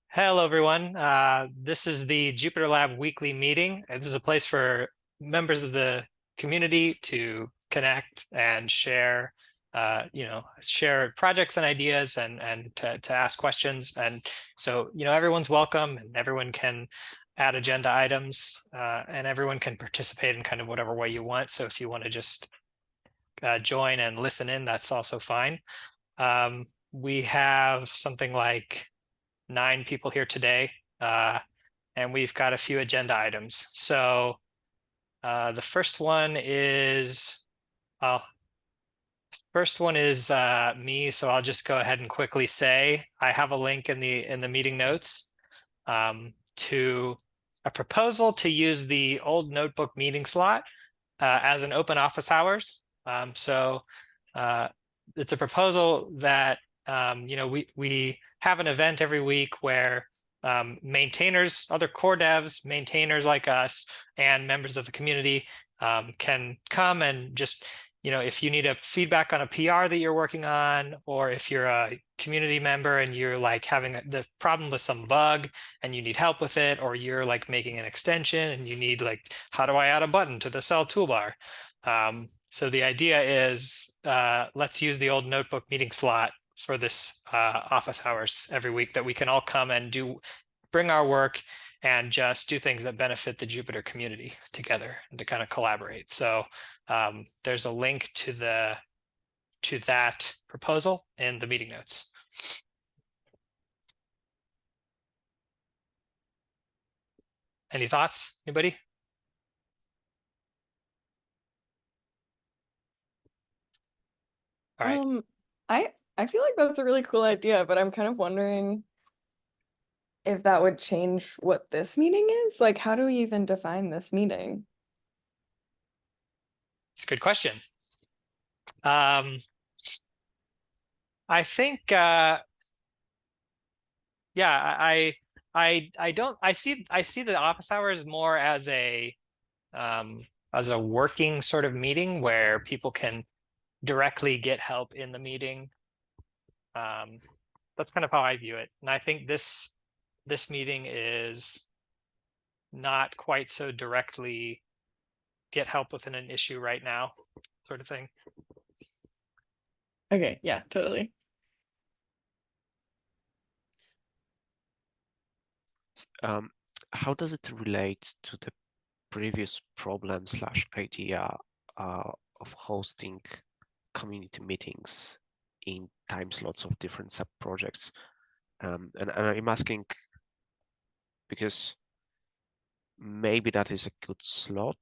Hello, everyone. This is the JupyterLab weekly meeting. This is a place for members of the community to connect and share, share projects and ideas and to ask questions. And so, everyone's welcome and everyone can add agenda items and everyone can participate in kind of whatever way you want. So if you want to just join and listen in, that's also fine. We have something like 9 people here today, and we've got a few agenda items. So the first one is me. So I'll just go ahead and quickly say I have a link in the meeting notes to a proposal to use the old notebook meeting slot as an open office hours. So it's a proposal that we have an event every week where maintainers, other core devs, maintainers like us, and members of the community can come and just, if you need a feedback on a PR that you're working on, or if you're a community member and you're like having the problem with some bug and you need help with it, or you're like making an extension and you need like, how do I add a button to the cell toolbar? So the idea is let's use the old notebook meeting slot for this office hours every week that we can all come and bring our work and just do things that benefit the Jupyter community together and to kind of collaborate. So there's a link to that proposal in the meeting notes. Any thoughts, anybody? All right. I feel like that's a really cool idea, but I'm kind of wondering if that would change what this meeting is. Like, how do we even define this meeting? It's a good question. I think yeah, I see the office hours more as a working sort of meeting where people can directly get help in the meeting. That's kind of how I view it. And I think this meeting is not quite so directly get help within an issue right now sort of thing. Okay, yeah, totally. How does it relate to the previous problem/idea of hosting community meetings in time slots of different sub-projects? And I'm asking because maybe that is a good slot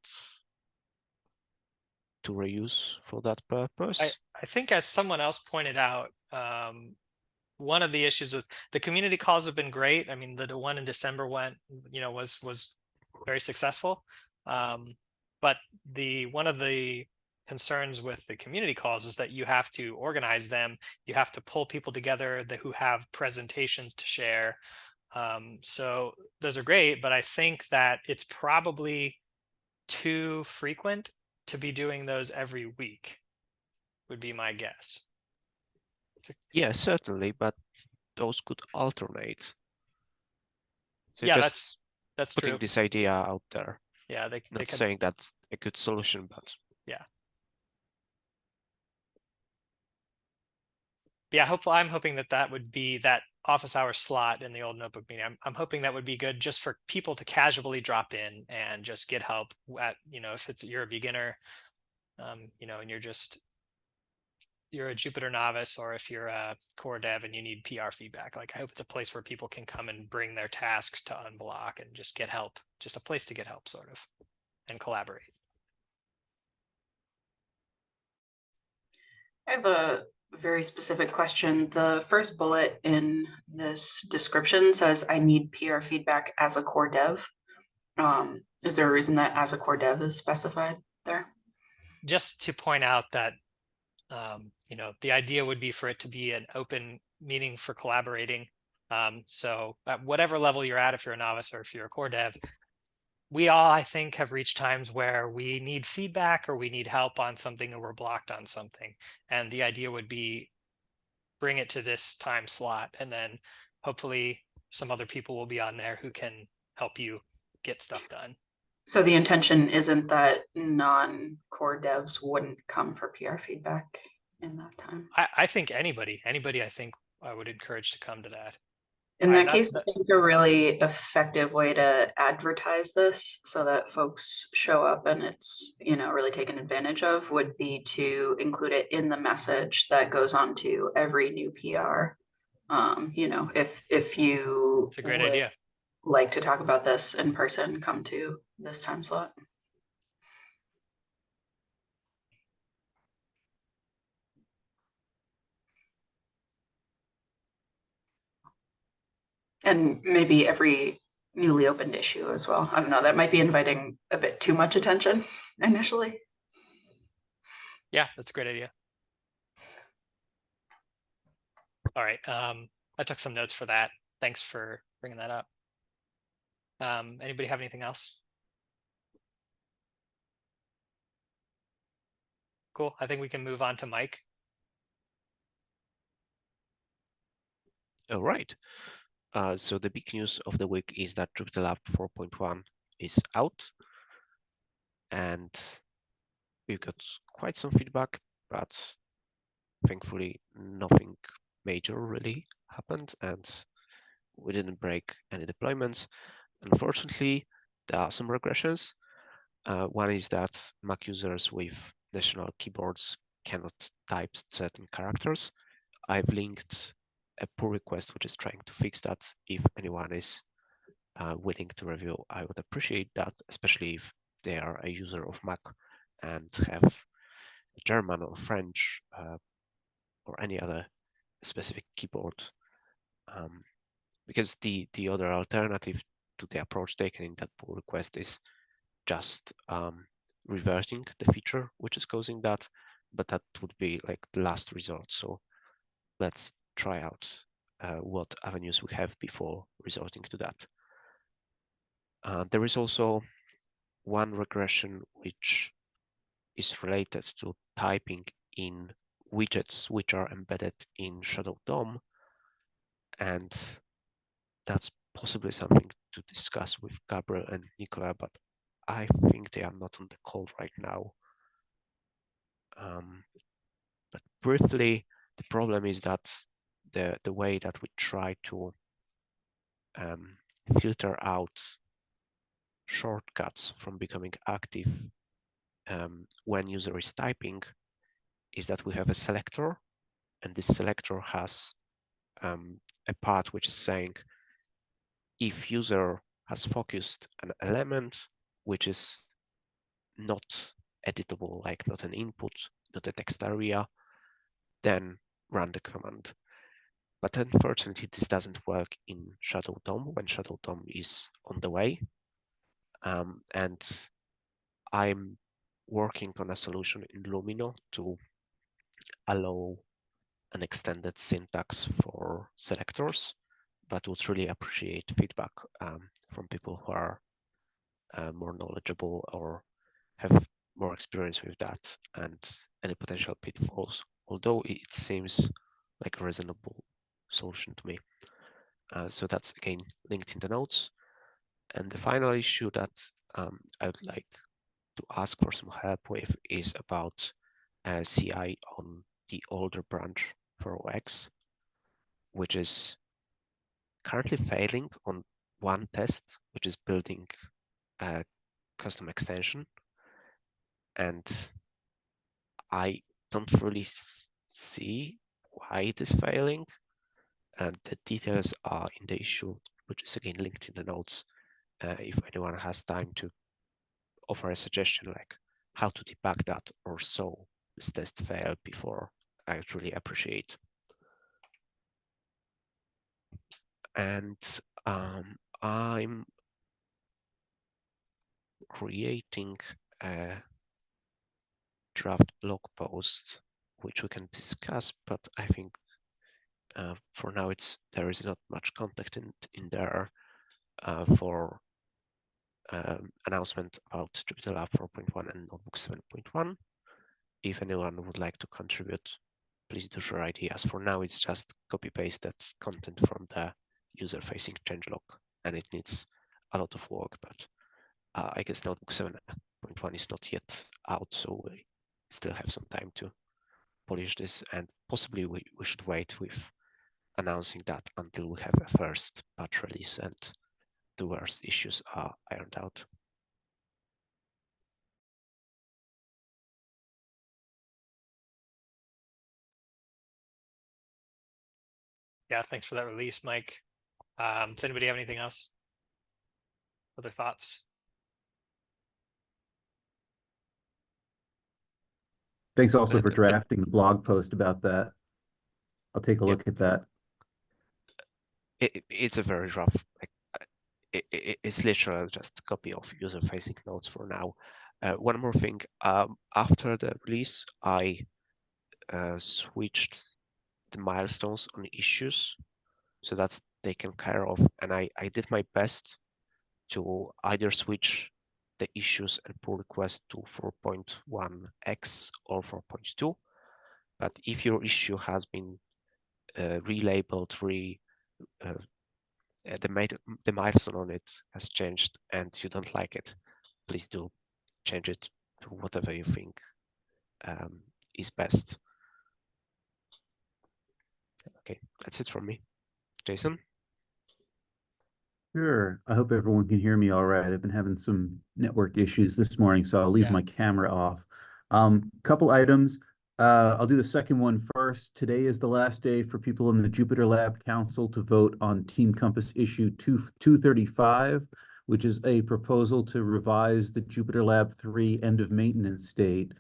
to reuse for that purpose. I think, as someone else pointed out, one of the issues with the community calls have been great. I mean, the one in December was very successful. But one of the concerns with the community calls is that you have to organize them. You have to pull people together who have presentations to share. So those are great, but I think that it's probably too frequent to be doing those every week, would be my guess. Yeah, certainly, but those could alternate. So Yeah, just that's putting true. this idea out there. Yeah, they Not could, saying that's a good solution, but yeah. Yeah, I'm hoping that would be that office hour slot in the old notebook meeting. I'm hoping that would be good just for people to casually drop in and just get help at, if you're a beginner, and you're a Jupyter novice, or if you're a core dev and you need PR feedback. Like, I hope it's a place where people can come and bring their tasks to unblock and just get help, just a place to get help sort of, and collaborate. I have a very specific question. The first bullet in this description says, I need PR feedback as a core dev. Is there a reason that as a core dev is specified there? Just to point out that, the idea would be for it to be an open meeting for collaborating. So at whatever level you're at, if you're a novice or if you're a core dev, we all, I think, have reached times where we need feedback or we need help on something or we're blocked on something. And the idea would be bring it to this time slot, and then hopefully some other people will be on there who can help you get stuff done. So the intention isn't that non-core devs wouldn't come for PR feedback in that time. I think anybody I think I would encourage to come to that. In All right, that case, I think a really effective way to advertise this so that folks show up and it's, you know, really taken advantage of would be to include it in the message that goes on to every new PR. You know, if you it's a great would idea. like to talk about this in person, come to this time slot. And maybe every newly opened issue as well. I don't know, that might be inviting a bit too much attention initially. Yeah, that's a great idea. All right. I took some notes for that. Thanks for bringing that up. Anybody have anything else? Cool. I think we can move on to Mike. All right. So the big news of the week is that JupyterLab 4.1 is out, and we've got quite some feedback, but thankfully nothing major really happened, and we didn't break any deployments. Unfortunately, there are some regressions. One is that Mac users with national keyboards cannot type certain characters. I've linked a pull request which is trying to fix that. If anyone is willing to review, I would appreciate that, especially if they are a user of Mac and have German or French or any other specific keyboard. Because the other alternative to the approach taken in that pull request is just reverting the feature which is causing that, but that would be like the last resort. So let's try out what avenues we have before resorting to that. There is also one regression which is related to typing in widgets which are embedded in Shadow DOM, and that's possibly something to discuss with Gabriel and Nicola, but I think they are not on the call right now. But briefly, the problem is that the way that we try to filter out shortcuts from becoming active when user is typing is that we have a selector, and this selector has a part which is saying if user has focused an element which is not editable, like not an input, not a text area, then run the command. But unfortunately, this doesn't work in Shadow DOM when Shadow DOM is on the way. And I'm working on a solution in Lumino to allow an extended syntax for selectors, but would really appreciate feedback from people who are more knowledgeable or have more experience with that and any potential pitfalls, although it seems like a reasonable solution to me. So that's again linked in the notes. And the final issue that I would like to ask for some help with is about CI on the older branch for OX, which is currently failing on one test, which is building a custom extension. And I don't really see why it is failing. And the details are in the issue, which is again linked in the notes. If anyone has time to offer a suggestion like how to debug that or so this test failed before, I would really appreciate. And I'm creating a draft blog post which we can discuss, but I think for now there is not much content in there for announcement about JupyterLab 4.1 and Notebook 7.1. If anyone would like to contribute, please do share ideas. For now, it's just copy-pasted content from the user-facing changelog, and it needs a lot of work. But I guess notebook 7.1 is not yet out, so we still have some time to polish this, and possibly we should wait with announcing that until we have a first patch release and the worst issues are ironed out. Yeah, thanks for that release, Mike. Does anybody have anything else? Other thoughts? Thanks also for drafting the blog post about that. I'll take a look at that. It's a very rough, like, it's literally just a copy of user-facing notes for now. One more thing, after the release, I switched the milestones on issues, so that's taken care of, and I did my best to either switch the issues and pull request to 4.1x or 4.2. But if your issue has been relabeled, the milestone on it has changed and you don't like it, please do change it to whatever you think is best. Okay, that's it from me. Jason? Sure. I hope everyone can hear me all right. I've been having some network issues this morning, so I'll leave my camera off. Couple items. I'll do the second one first. Today is the last day for people in the JupyterLab Council to vote on Team Compass issue 235, which is a proposal to revise the JupyterLab 3 end of maintenance date.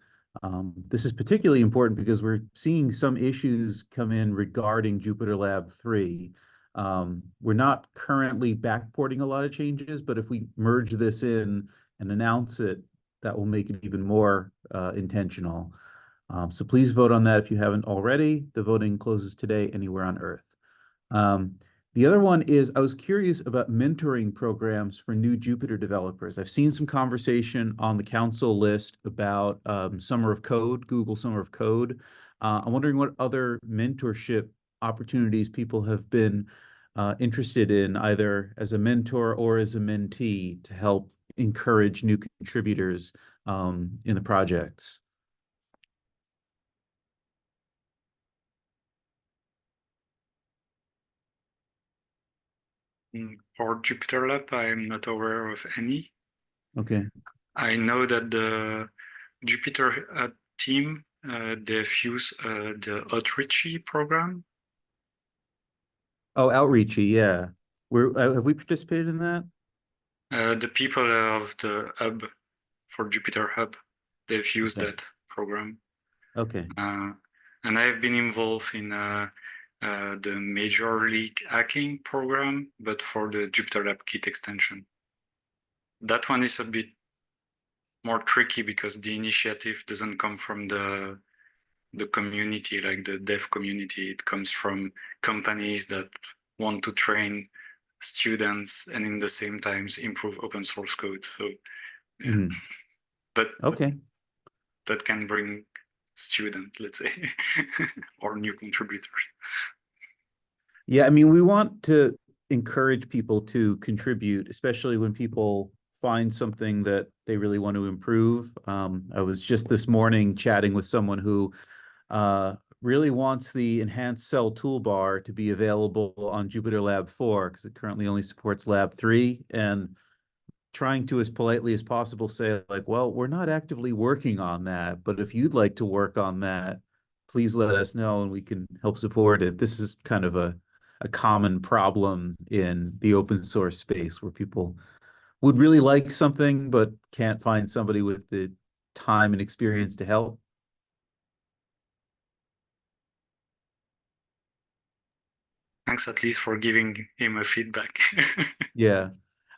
This is particularly important because we're seeing some issues come in regarding JupyterLab 3. We're not currently backporting a lot of changes, but if we merge this in and announce it, that will make it even more intentional. So please vote on that if you haven't already. The voting closes today anywhere on Earth. The other one is I was curious about mentoring programs for new Jupyter developers. I've seen some conversation on the council list about Summer of Code, Google Summer of Code. I'm wondering what other mentorship opportunities people have been interested in, either as a mentor or as a mentee, to help encourage new contributors in the projects. For JupyterLab, I am not aware of any. Okay. I know that the Jupyter team, they've used the Outreachy program. Oh, Outreachy, yeah. Have we participated in that? The people of the hub for Jupyter Hub, they've used that program. Okay. And I've been involved in the Major League Hacking program, but for the JupyterLab Kit extension. That one is a bit more tricky because the initiative doesn't come from the community, like the dev community. It comes from companies that want to train students and in the same times improve open source code. So yeah, but okay, that can bring students, let's say, or new contributors. Yeah, I mean, we want to encourage people to contribute, especially when people find something that they really want to improve. I was just this morning chatting with someone who really wants the enhanced cell toolbar to be available on JupyterLab 4 because it currently only supports Lab 3, and trying to, as politely as possible, say like, well, we're not actively working on that, but if you'd like to work on that, please let us know and we can help support it. This is kind of a common problem in the open source space where people would really like something but can't find somebody with the time and experience to help. Thanks at least for giving him a feedback. Yeah.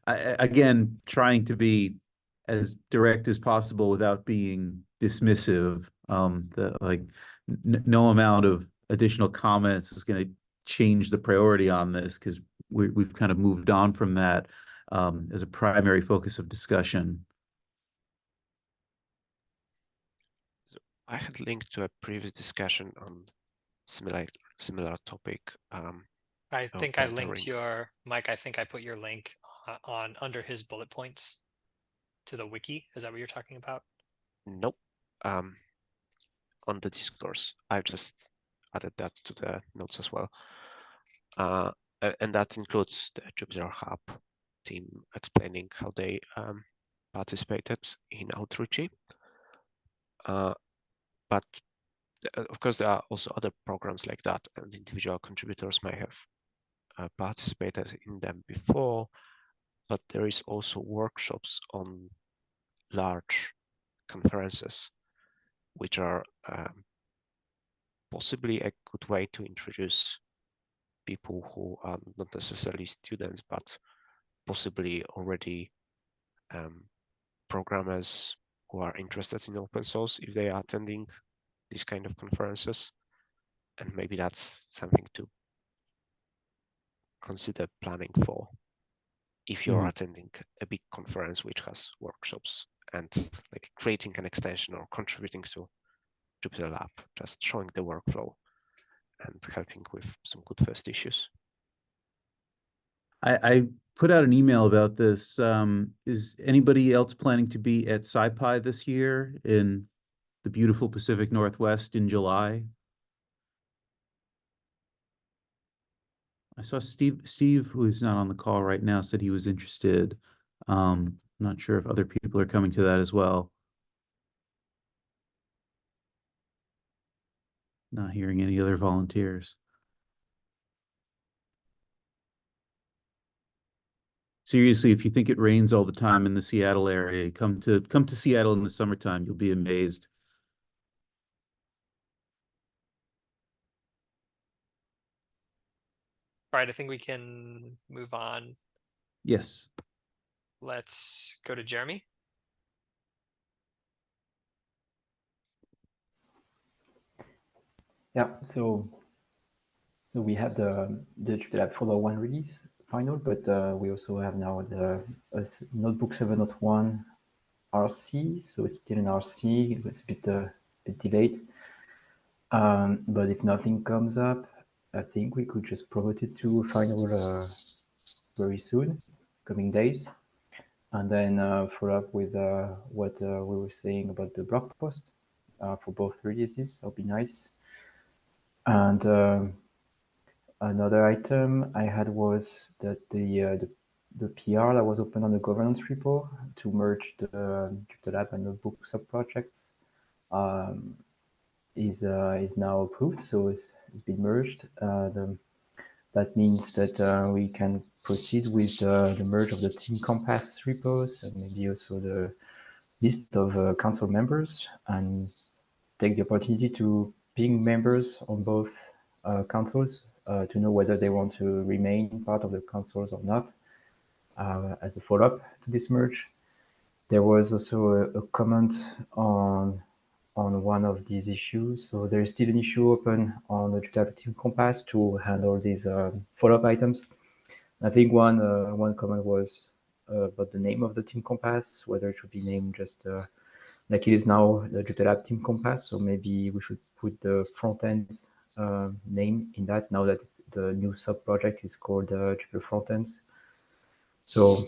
Again, trying to be as direct as possible without being dismissive. No amount of additional comments is going to change the priority on this because we've kind of moved on from that as a primary focus of discussion. So I had linked to a previous discussion on similar topic. I of think I linked mentoring. your, Mike, I think I put your link on under his bullet points to the wiki. Is that what you're talking about? Nope. On the discourse, I've just added that to the notes as well. And that includes the Jupyter Hub team explaining how they participated in Outreachy. But of course, there are also other programs like that, and individual contributors may have participated in them before, but there is also workshops on large conferences, which are possibly a good way to introduce people who are not necessarily students, but possibly already programmers who are interested in open source if they are attending these kind of conferences. And maybe that's something to consider planning for if you're attending a big conference which has workshops, and like creating an extension or contributing to JupyterLab, just showing the workflow and helping with some good first issues. I put out an email about this. Is anybody else planning to be at SciPy this year in the beautiful Pacific Northwest in July? I saw Steve, who's not on the call right now, said he was interested. Not sure if other people are coming to that as well. Not hearing any other volunteers. Seriously, if you think it rains all the time in the Seattle area, come to Seattle in the summertime. You'll be amazed. All right, I think we can move on. Yes. Let's go to Jeremy. Yeah, so we have the JupyterLab Follow 1 release final, but we also have now the Notebook 7.1 RC, so it's still in RC. It was a bit delayed, but if nothing comes up, I think we could just promote it to final very soon, coming days, and then follow up with what we were saying about the blog post for both releases. That would be nice. And another item I had was that the PR that was open on the governance repo to merge the JupyterLab and Notebook subprojects is now approved, so it's been merged. That means that we can proceed with the merge of the Team Compass repos and maybe also the list of council members, and take the opportunity to ping members on both councils to know whether they want to remain part of the councils or not as a follow-up to this merge. There was also a comment on one of these issues. So there is still an issue open on the JupyterLab Team Compass to handle these follow-up items. I think one comment was about the name of the Team Compass, whether it should be named just like it is now the JupyterLab Team Compass. So maybe we should put the front-end name in that now that the new sub-project is called Jupyter Frontends. So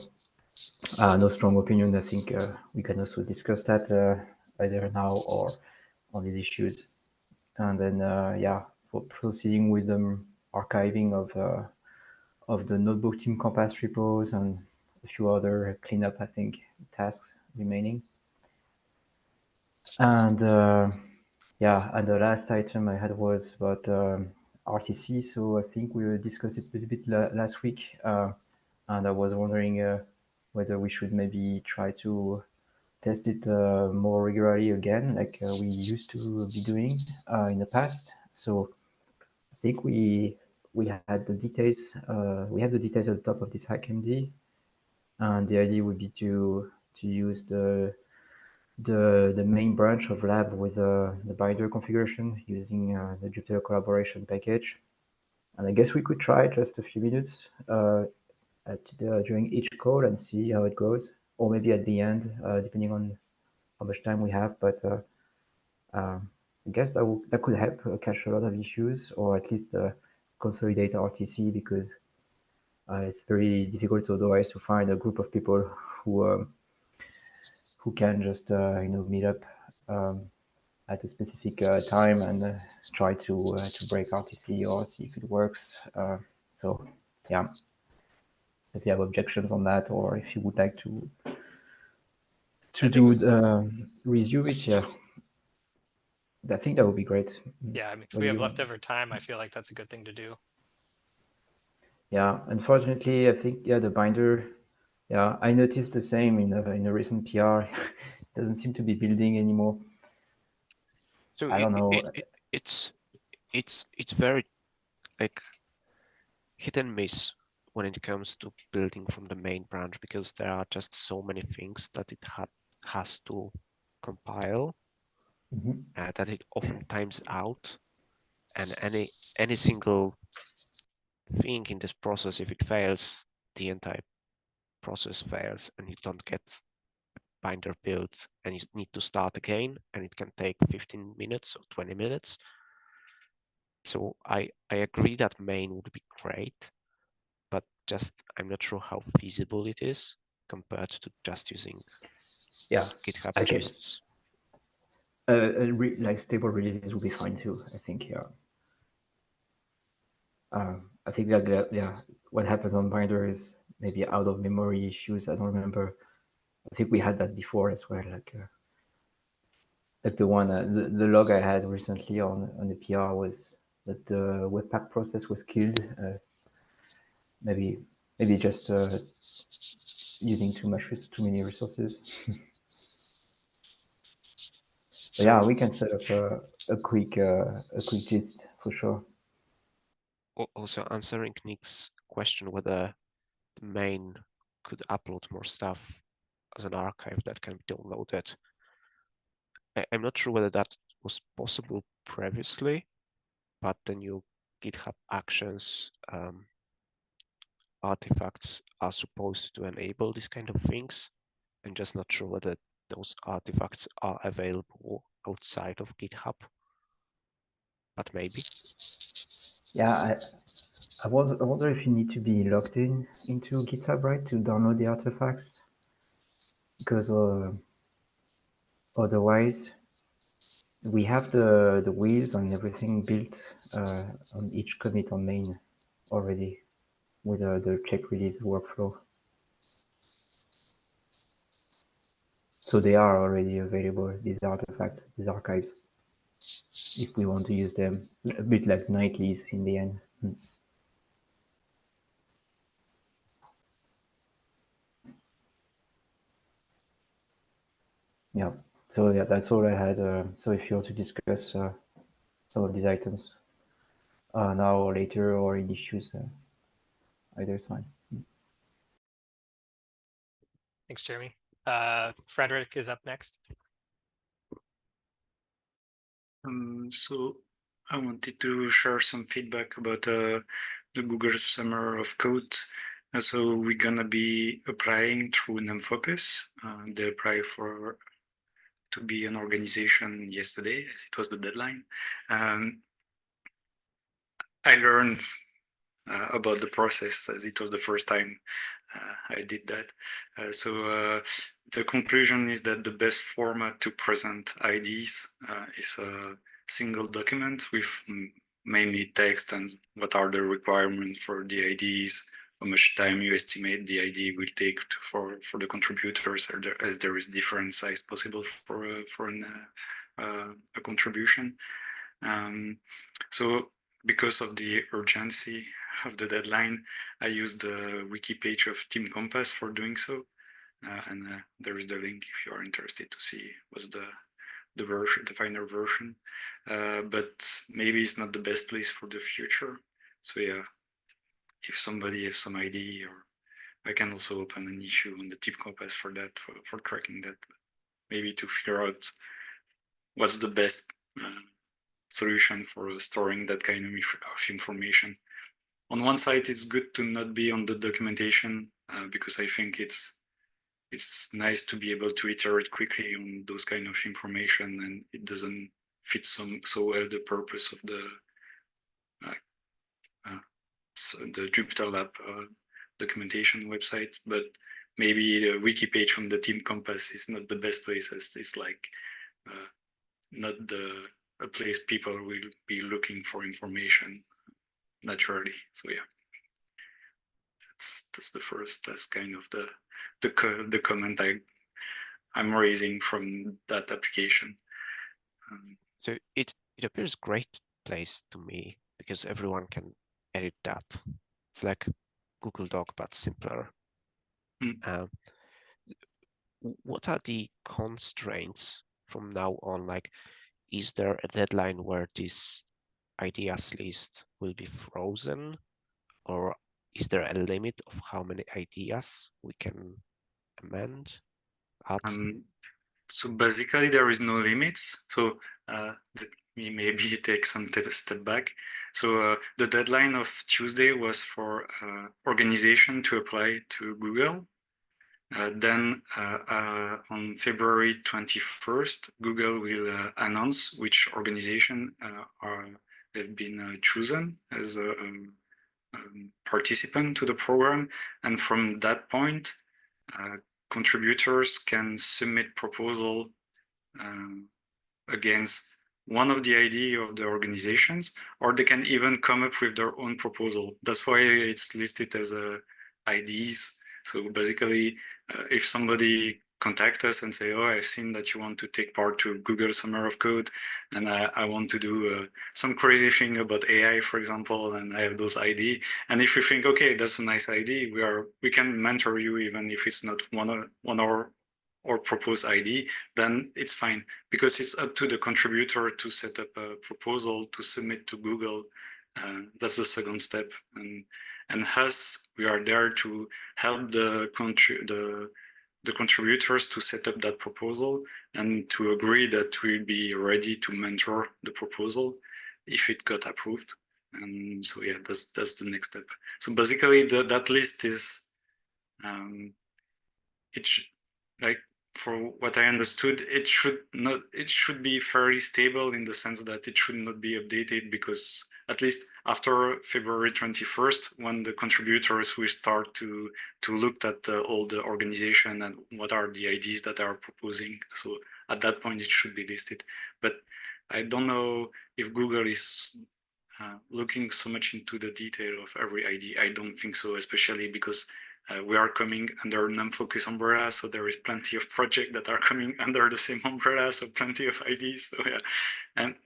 no strong opinion. I think we can also discuss that either now or on these issues. And then, yeah, for proceeding with the archiving of the Notebook Team Compass repos and a few other cleanup, I think, tasks remaining. And yeah, and the last item I had was about RTC. So I think we discussed it a little bit last week. And I was wondering whether we should maybe try to test it more regularly again, like we used to be doing in the past. So I think we had the details. We have the details at the top of this HackMD, and the idea would be to use the main branch of lab with the binder configuration using the Jupyter collaboration package. And I guess we could try just a few minutes during each call and see how it goes, or maybe at the end, depending on how much time we have. But I guess that could help catch a lot of issues, or at least consolidate RTC because it's very difficult otherwise to find a group of people who can just meet up at a specific time and try to break RTC or see if it works. So yeah, if you have objections on that, or if you would like to resume it, yeah, I think that would be great. Yeah, I mean, if we have leftover time, I feel like that's a good thing to do. Yeah, unfortunately, I think the binder. Yeah, I noticed the same in a recent PR. It doesn't seem to be building anymore. So I don't know. It's very like hit and miss when it comes to building from the main branch, because there are just so many things that it has to compile that it often times out, and any single thing in this process, if it fails, the entire process fails and you don't get binder built, and you need to start again, and it can take 15 minutes or 20 minutes. So I agree that main would be great, but just I'm not sure how feasible it is compared to just using GitHub gists. Like stable releases will be fine too, I think. Yeah. I think that what happens on binder is maybe out of memory issues. I don't remember. I think we had that before as well. Like the one the log I had recently on the PR was that the Webpack process was killed. Maybe just using too many resources. So, yeah, we can set up a quick gist for sure. Also answering Nick's question whether the main could upload more stuff as an archive that can be downloaded. I'm not sure whether that was possible previously, but the new GitHub Actions artifacts are supposed to enable these kind of things. I'm just not sure whether those artifacts are available outside of GitHub, but maybe. Yeah, I wonder if you need to be logged into GitHub, right, to download the artifacts, because otherwise we have the wheels and everything built on each commit on main already with the check release workflow. So they are already available, these artifacts, these archives, if we want to use them, a bit like nightlies in the end. Yeah, so yeah, that's all I had. So if you want to discuss some of these items now or later, or in issues, either is fine. Thanks, Jeremy. Frederick is up next. So I wanted to share some feedback about the Google Summer of Code. So we're gonna be applying through NumFocus. They apply to be an organization yesterday, as it was the deadline. I learned about the process, as it was the first time I did that. So the conclusion is that the best format to present IDs is a single document with mainly text and what are the requirements for the IDs, how much time you estimate the ID will take for the contributors, as there is different size possible for a contribution. So because of the urgency of the deadline, I used the wiki page of Team Compass for doing so. And there is the link if you are interested to see what's the version, the final version. But maybe it's not the best place for the future. So yeah, if somebody has some ID, or I can also open an issue on the Team Compass for that, for tracking that. Maybe to figure out what's the best solution for storing that kind of information. On one side, it's good to not be on the documentation because I think it's nice to be able to iterate quickly on those kind of information, and it doesn't fit so well the purpose of the the JupyterLab documentation website, but maybe the wiki page from the Team Compass is not the best place, as it's like not a place people will be looking for information naturally. So yeah, that's the first. That's kind of the comment I'm raising from that application. So it appears great place to me because everyone can edit that. It's like Google Doc but simpler. What are the constraints from now on? Like, is there a deadline where this ideas list will be frozen, or is there a limit of how many ideas we can amend, add? So basically, there is no limits. So let me maybe take some step back. So the deadline of Tuesday was for organization to apply to Google. Then on February 21st, Google will announce which organization have been chosen as a participant to the program. And from that point, contributors can submit proposal against one of the ID of the organizations, or they can even come up with their own proposal. That's why it's listed as IDs. So basically, if somebody contact us and say, oh, I've seen that you want to take part to Google Summer of Code, and I want to do some crazy thing about AI, for example, and I have those ID. And if you think, okay, that's a nice ID, we can mentor you even if it's not one or proposed ID, then it's fine, because it's up to the contributor to set up a proposal to submit to Google. That's the second step. And us, we are there to help the contributors to set up that proposal and to agree that we'll be ready to mentor the proposal if it got approved. And so yeah, that's the next step. So basically, that list is like, for what I understood, it should be fairly stable in the sense that it should not be updated, because at least after February 21st, when the contributors will start to look at all the organization and what are the IDs that are proposing. So at that point, it should be listed. But I don't know if Google is looking so much into the detail of every ID. I don't think so, especially because we are coming under non-focus umbrella, so there is plenty of projects that are coming under the same umbrella, so plenty of IDs. So yeah,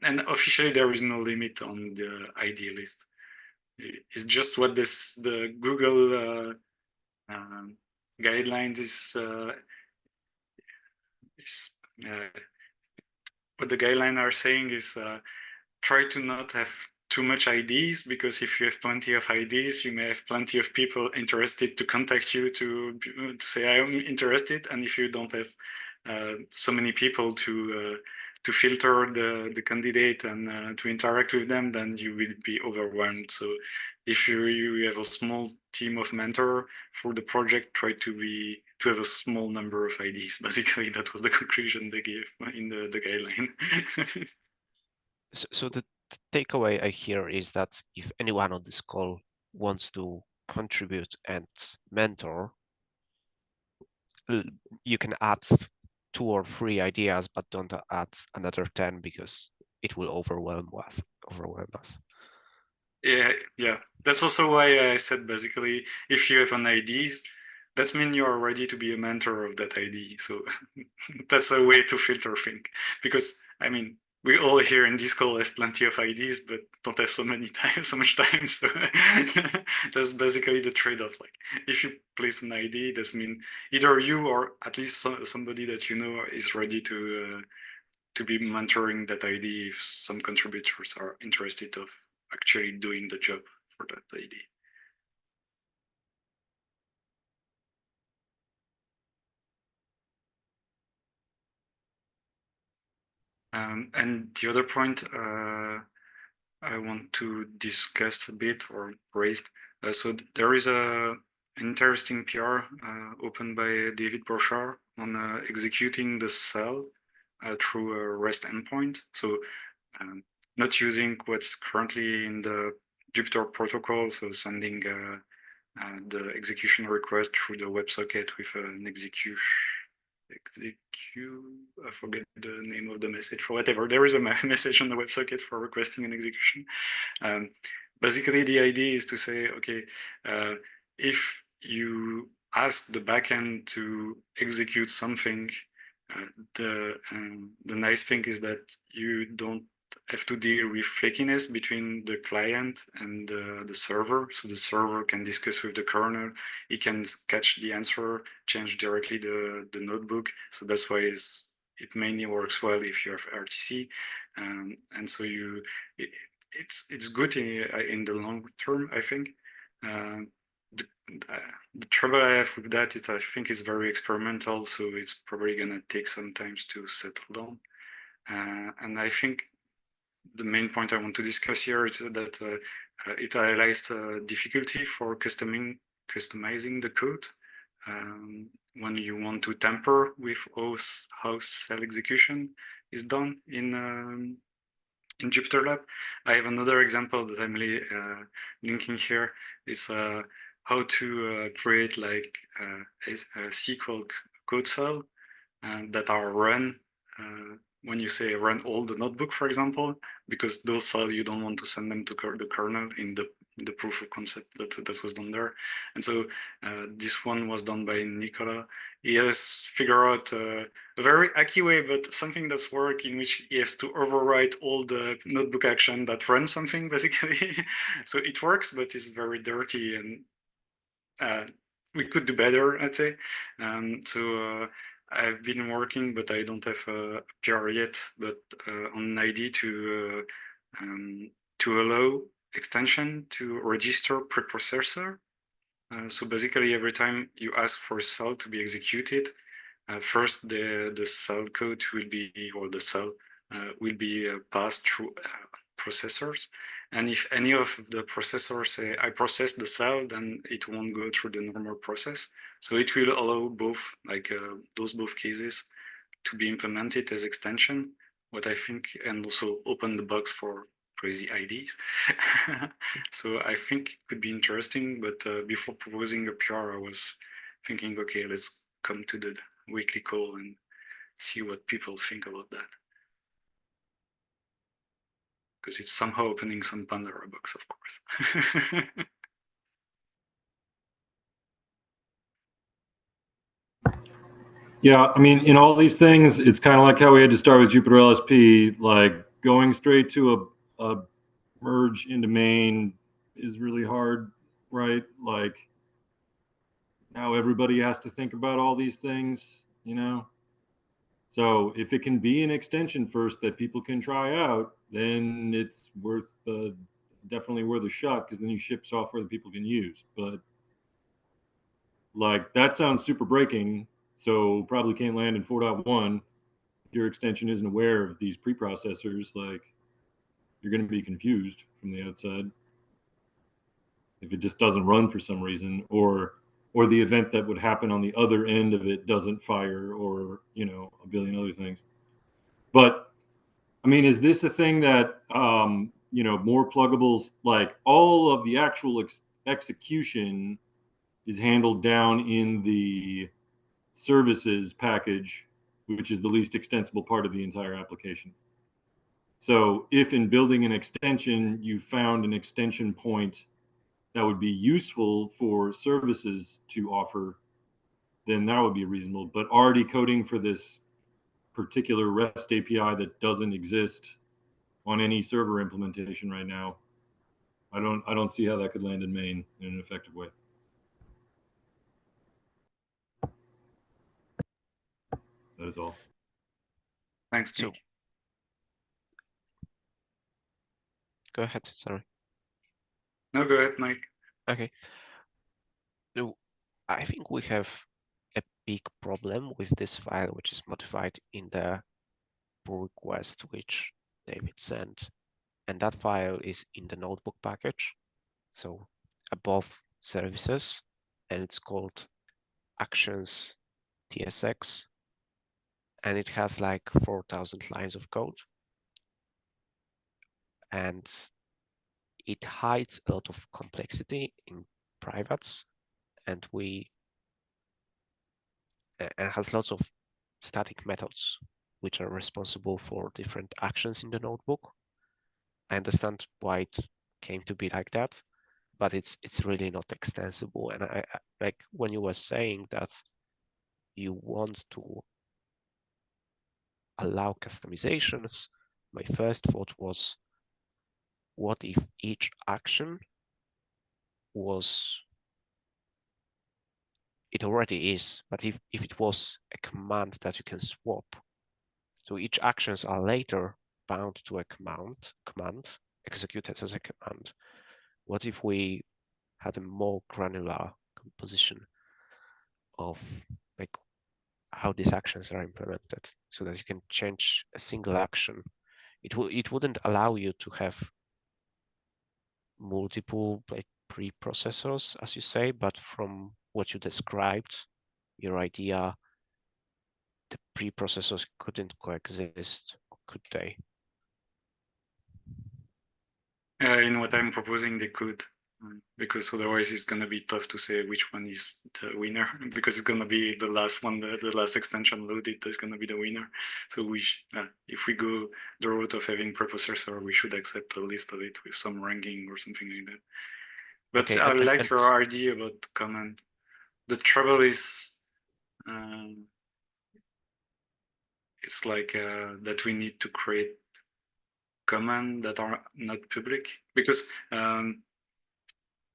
and officially there is no limit on the ID list. It's just what the Google guidelines is what the guidelines are saying is try to not have too much IDs, because if you have plenty of IDs, you may have plenty of people interested to contact you to say I'm interested, and if you don't have so many people to filter the candidate and to interact with them, then you will be overwhelmed. So if you have a small team of mentor for the project, try to have a small number of IDs. Basically, that was the conclusion they gave in the guideline. So the takeaway I hear is that if anyone on this call wants to contribute and mentor, you can add 2 or 3 ideas, but don't add another 10 because it will overwhelm us. Yeah. That's also why I said basically, if you have an IDs, that means you are ready to be a mentor of that ID. So that's a way to filter things. Because I mean, we all here in this call have plenty of IDs, but don't have so much time. So that's basically the trade-off. Like, if you place an ID, that means either you or at least somebody that you know is ready to be mentoring that ID if some contributors are interested of actually doing the job for that ID. And the other point I want to discuss a bit or raise. So there is an interesting PR opened by David Brochard on executing the cell through a REST endpoint. So not using what's currently in the Jupyter protocol, so sending the execution request through the WebSocket with an I forget the name of the message for whatever. There is a message on the WebSocket for requesting an execution. Basically, the idea is to say, okay, if you ask the backend to execute something, the nice thing is that you don't have to deal with flakiness between the client and the server. So the server can discuss with the kernel, it can catch the answer, change directly the notebook. So that's why it mainly works well if you have RTC. And so it's good in the long term, I think. The trouble I have with that is I think it's very experimental, so it's probably gonna take some time to settle down. And I think the main point I want to discuss here is that it highlights difficulty for customizing the code when you want to tamper with how cell execution is done in JupyterLab. I have another example that I'm linking here. Is how to create like a SQL code cell that are run when you say run all the notebook, for example, because those cells you don't want to send them to the kernel in the proof of concept that was done there. And so this one was done by Nicola. He has figured out a very hacky way, but something that's work in which he has to overwrite all the notebook action that run something, basically. So it works, but it's very dirty, and we could do better, I'd say. So I've been working, but I don't have a PR yet, but on an ID to allow extension to register preprocessor. So basically, every time you ask for a cell to be executed, first the cell code will be, or the cell will be passed through processors. And if any of the processors say, I process the cell, then it won't go through the normal process. So it will allow both, like those both cases to be implemented as extension, what I think, and also open the box for crazy IDs. So I think it could be interesting, but before proposing a PR, I was thinking, okay, let's come to the weekly call and see what people think about that. Because it's somehow opening some Pandora box, of course. Yeah, I mean, in all these things, it's kind of like how we had to start with Jupyter LSP, like going straight to a merge into main is really hard, right? Like now everybody has to think about all these things, you know? So if it can be an extension first that people can try out, then it's definitely worth a shot, because then you ship software that people can use. But like that sounds super breaking, so probably can't land in 4.1. Your extension isn't aware of these preprocessors, like you're going to be confused from the outside if it just doesn't run for some reason, or the event that would happen on the other end of it doesn't fire, or a billion other things. But I mean, is this a thing that more pluggables, like all of the actual execution is handled down in the services package, which is the least extensible part of the entire application? So if in building an extension, you found an extension point that would be useful for services to offer, then that would be reasonable. But already coding for this particular REST API that doesn't exist on any server implementation right now, I don't see how that could land in main in an effective way. That is all. Thanks, Nick. So, go ahead, sorry. No, go ahead, Mike. Okay. So I think we have a big problem with this file, which is modified in the pull request, which David sent. And that file is in the notebook package, so above services, and it's called actions tsx, and it has like 4,000 lines of code. And it hides a lot of complexity in privates, and has lots of static methods which are responsible for different actions in the notebook. I understand why it came to be like that, but it's really not extensible. And I like when you were saying that you want to allow customizations, my first thought was, what if each action was, it already is, but if it was a command that you can swap, so each actions are later bound to a command executed as a command. What if we had a more granular composition of like how these actions are implemented, so that you can change a single action? It wouldn't allow you to have multiple like preprocessors, as you say, but from what you described, your idea, the preprocessors couldn't coexist, or could they? In what I'm proposing, they could, because otherwise it's going to be tough to say which one is the winner, because it's going to be the last one, the last extension loaded, that's going to be the winner. So if we go the route of having preprocessor, we should accept a list of it with some ranking or something like that. But Okay, I like your idea about command. The trouble is, it's like that we need to create commands that are not public, because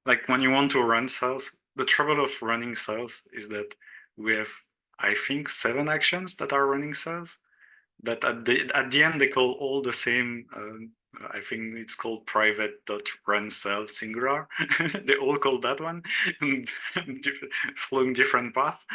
like when you want to run cells, the trouble of running cells is that we have, I think, 7 actions that are running cells, that at the end they call all the same. I think it's called private.run cell singular. They all call that one, following different path,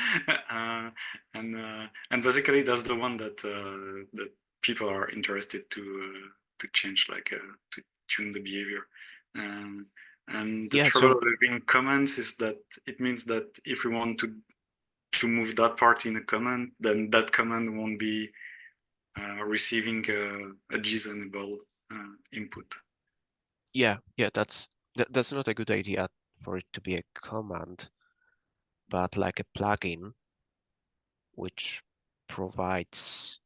and basically that's the one that that people are interested to change, like to tune the behavior. And the trouble of having comments is that it means that if we want to move that part in a command, then that command won't be receiving a JSON-able input. Yeah, that's not a good idea for it to be a command, but like a plugin which provides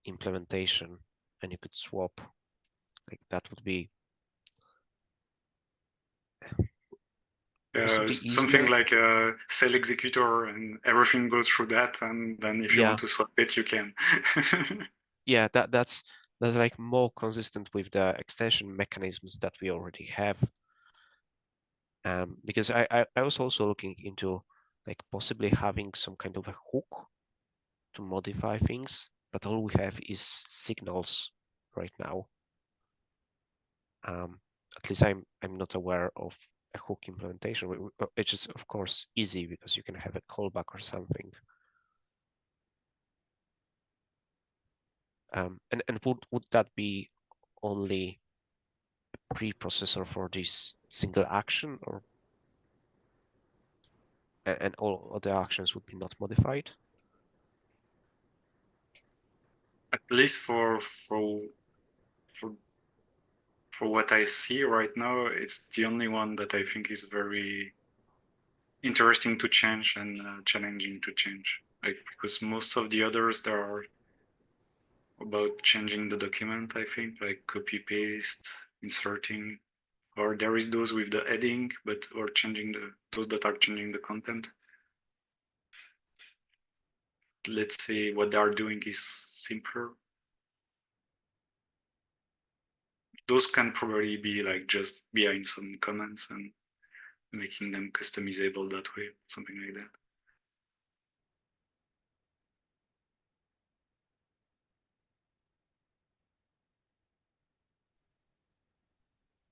implementation, and you could swap, like that would be something like a cell executor, and everything goes through that, and then if you want to swap it, you can. Yeah, that's like more consistent with the extension mechanisms that we already have. Because I was also looking into like possibly having some kind of a hook to modify things, but all we have is signals right now. At least I'm not aware of a hook implementation, which is of course easy because you can have a callback or something. And would that be only a preprocessor for this single action, or and all other actions would be not modified? At least for what I see right now, it's the only one that I think is very interesting to change and challenging to change. Like, because most of the others, there are about changing the document, I think, like copy paste, inserting, or there is those with the heading, or changing those that are changing the content. Let's say what they are doing is simpler. Those can probably be like just behind some comments and making them customizable that way, something like that.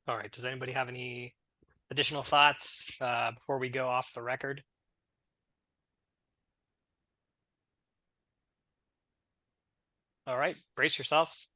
All right, does anybody have any additional thoughts before we go off the record? All right, brace yourselves.